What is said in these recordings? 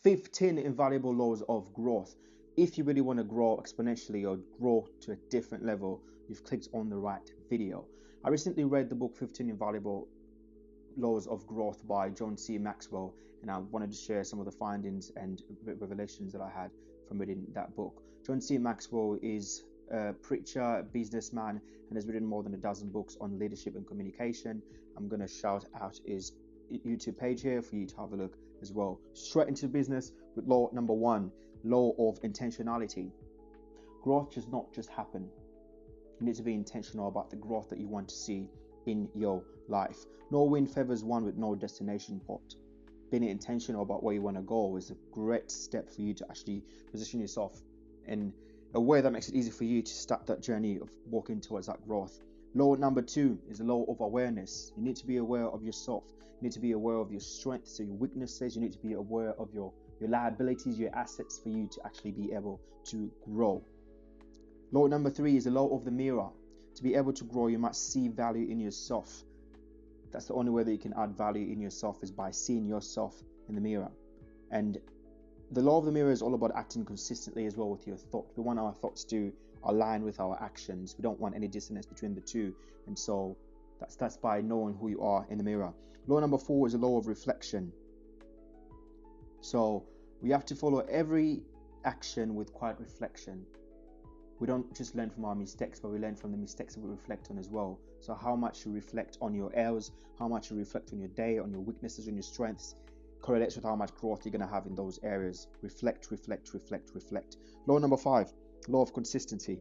15 invaluable laws of growth. If you really want to grow exponentially or grow to a different level, you've clicked on the right video. I recently read the book 15 Invaluable Laws of Growth by John C. Maxwell, and I wanted to share some of the findings and revelations that I had from reading that book. John C. Maxwell is a preacher, businessman, and has written more than a dozen books on leadership and communication. I'm going to shout out his YouTube page here for you to have a look as well. Straight into business with law number 1, law of intentionality. Growth does not just happen. You need to be intentional about the growth that you want to see in your life. No wind favors one with no destination point. Being intentional about where you want to go is a great step for you to actually position yourself in a way that makes it easy for you to start that journey of walking towards that growth. Law number 2 is the law of awareness. You need to be aware of yourself. You need to be aware of your strengths, your weaknesses. You need to be aware of your liabilities, your assets for you to actually be able to grow. Law number 3 is the law of the mirror. To be able to grow, you must see value in yourself. That's the only way that you can add value in yourself, is by seeing yourself in the mirror. And the law of the mirror is all about acting consistently as well with your thoughts. We want our thoughts to align with our actions. We don't want any dissonance between the two. And so that's by knowing who you are in the mirror. Law number 4 is the law of reflection. So we have to follow every action with quiet reflection. We don't just learn from our mistakes, but we learn from the mistakes that we reflect on as well. So how much you reflect on your errors, how much you reflect on your day, on your weaknesses, on your strengths, correlates with how much growth you're going to have in those areas. Reflect, reflect, reflect, reflect. Law number 5, law of consistency.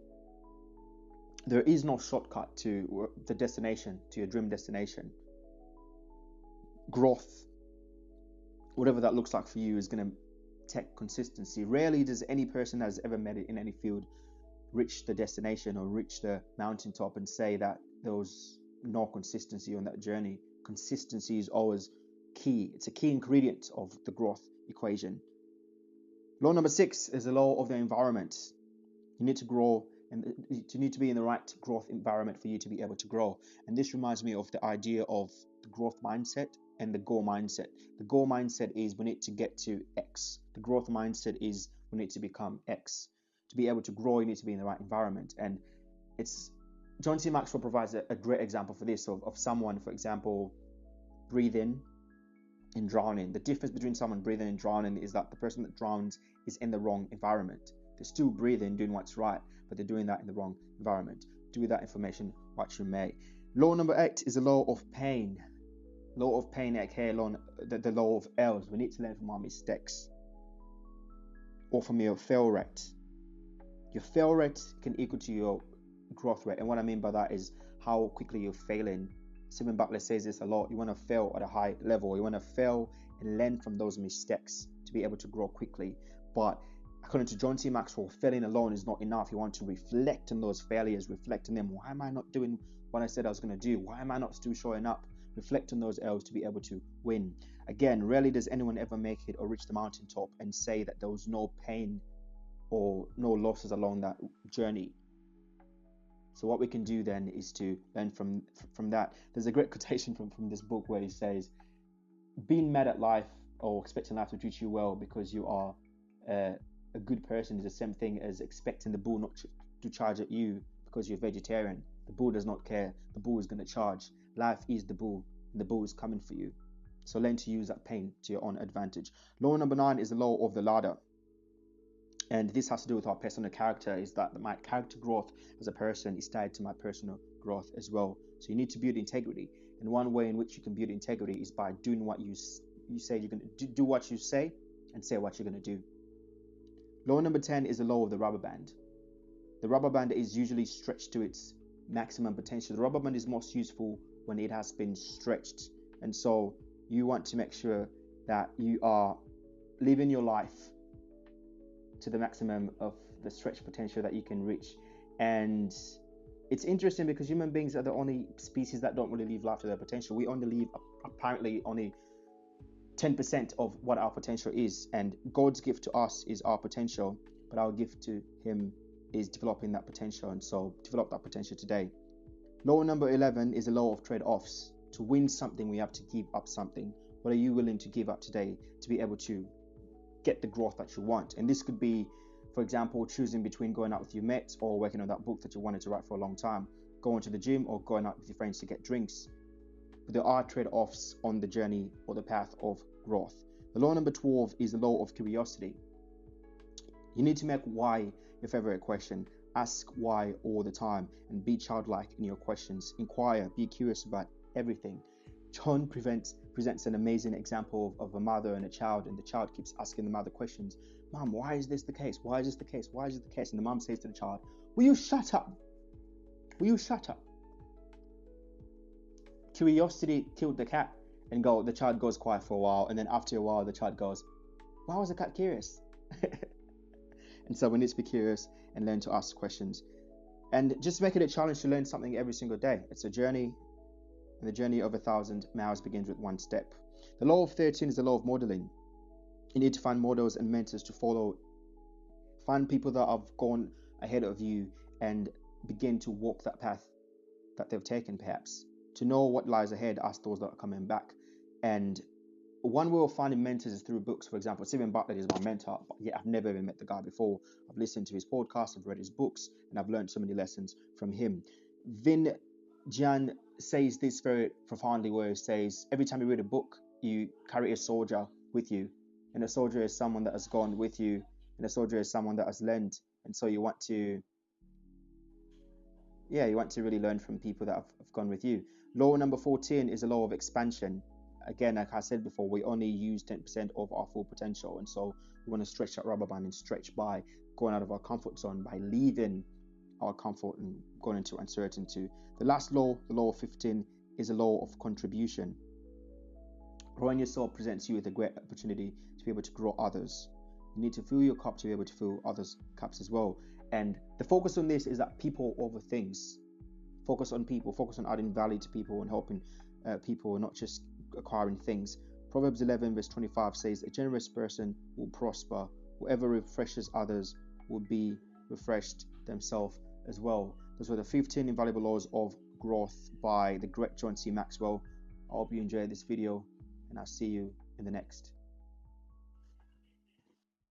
There is no shortcut to the destination, to your dream destination. Growth, whatever that looks like for you, is going to take consistency. Rarely does any person that has ever made it in any field reach the destination or reach the mountaintop and say that there was no consistency on that journey. Consistency is always key. It's a key ingredient of the growth equation. Law number 6 is the law of the environment. You need to grow, and you need to be in the right growth environment for you to be able to grow. And this reminds me of the idea of the growth mindset and the goal mindset. The goal mindset is we need to get to X. The growth mindset is we need to become X. To be able to grow, you need to be in the right environment. And it's John C. Maxwell provides a great example for this of someone, for example, breathing and drowning. The difference between someone breathing and drowning is that the person that drowns is in the wrong environment. They're still breathing, doing what's right, but they're doing that in the wrong environment. Do with that information what you may. Law number 8 is the law of pain. Law of pain, aka the law of L's. We need to learn from our mistakes or from your fail rate. Your fail rate can equal to your growth rate. And what I mean by that is how quickly you're failing. Simon Bartlett says this a lot. You want to fail at a high level. You want to fail and learn from those mistakes to be able to grow quickly. But according to John C. Maxwell, failing alone is not enough. You want to reflect on those failures, reflect on them. Why am I not doing what I said I was going to do? Why am I not still showing up? Reflect on those L's to be able to win. Again, rarely does anyone ever make it or reach the mountaintop and say that there was no pain or no losses along that journey. So what we can do then is to learn from that. There's a great quotation from this book where he says, being mad at life or expecting life to treat you well because you are a good person is the same thing as expecting the bull not to charge at you because you're vegetarian. The bull does not care. The bull is going to charge. Life is the bull, and the bull is coming for you. So learn to use that pain to your own advantage. Law number 9 is the law of the ladder. And this has to do with our personal character, is that my character growth as a person is tied to my personal growth as well. So you need to build integrity. And one way in which you can build integrity is by doing what you say you're going to do, what you say, and say what you're going to do. Law number 10 is the law of the rubber band. The rubber band is usually stretched to its maximum potential. The rubber band is most useful when it has been stretched. And so you want to make sure that you are living your life to the maximum of the stretch potential that you can reach. And it's interesting because human beings are the only species that don't really live life to their potential. We only live apparently only 10% of what our potential is, and God's gift to us is our potential, but our gift to him is developing that potential. And so develop that potential today. Law number 11 is the law of trade-offs. To win something, we have to give up something. What are you willing to give up today to be able to get the growth that you want. And this could be, for example, choosing between going out with your mates or working on that book that you wanted to write for a long time, going to the gym or going out with your friends to get drinks. But there are trade-offs on the journey or the path of growth. The law number 12 is the law of curiosity. You need to make why your favorite question. Ask why all the time and be childlike in your questions. Inquire, be curious about everything. John presents an amazing example of a mother and a child, and the child keeps asking the mother questions. Mom, why is this the case? Why is this the case? Why is it the case? And the mom says to the child, will you shut up? Will you shut up? Curiosity killed the cat, and the child goes quiet for a while, and then after a while the child goes, why was the cat curious? And so we need to be curious and learn to ask questions, and just make it a challenge to learn something every single day. It's a journey, and the journey of 1,000 miles begins with one step. The law of 13 is the law of modeling. You need to find models and mentors to follow. Find people that have gone ahead of you and begin to walk that path that they've taken. Perhaps to know what lies ahead, ask those that are coming back. And one way of finding mentors is through books. For example, Stephen Bartlett is my mentor, but yet I've never even met the guy before. I've listened to his podcast, I've read his books, and I've learned so many lessons from him. Vin Jan says this very profoundly, where he says, every time you read a book, you carry a soldier with you, and a soldier is someone that has gone with you, and a soldier is someone that has learned. And so you want to really learn from people that have gone with you. Law number 14 is the law of expansion. Again, like I said before, we only use 10% of our full potential, and so we want to stretch that rubber band and stretch by going out of our comfort zone, by leaving our comfort and going into uncertainty. The last law, the law of 15, is a law of contribution. Growing yourself presents you with a great opportunity to be able to grow others. You need to fill your cup to be able to fill others' cups as well. And the focus on this is that people over things. Focus on people, focus on adding value to people and helping people, not just acquiring things. Proverbs 11 verse 25 says, a generous person will prosper. Whoever refreshes others will be refreshed themselves as well. Those were the 15 invaluable laws of growth by the great John C. Maxwell. I hope you enjoyed this video, and I'll see you in the next.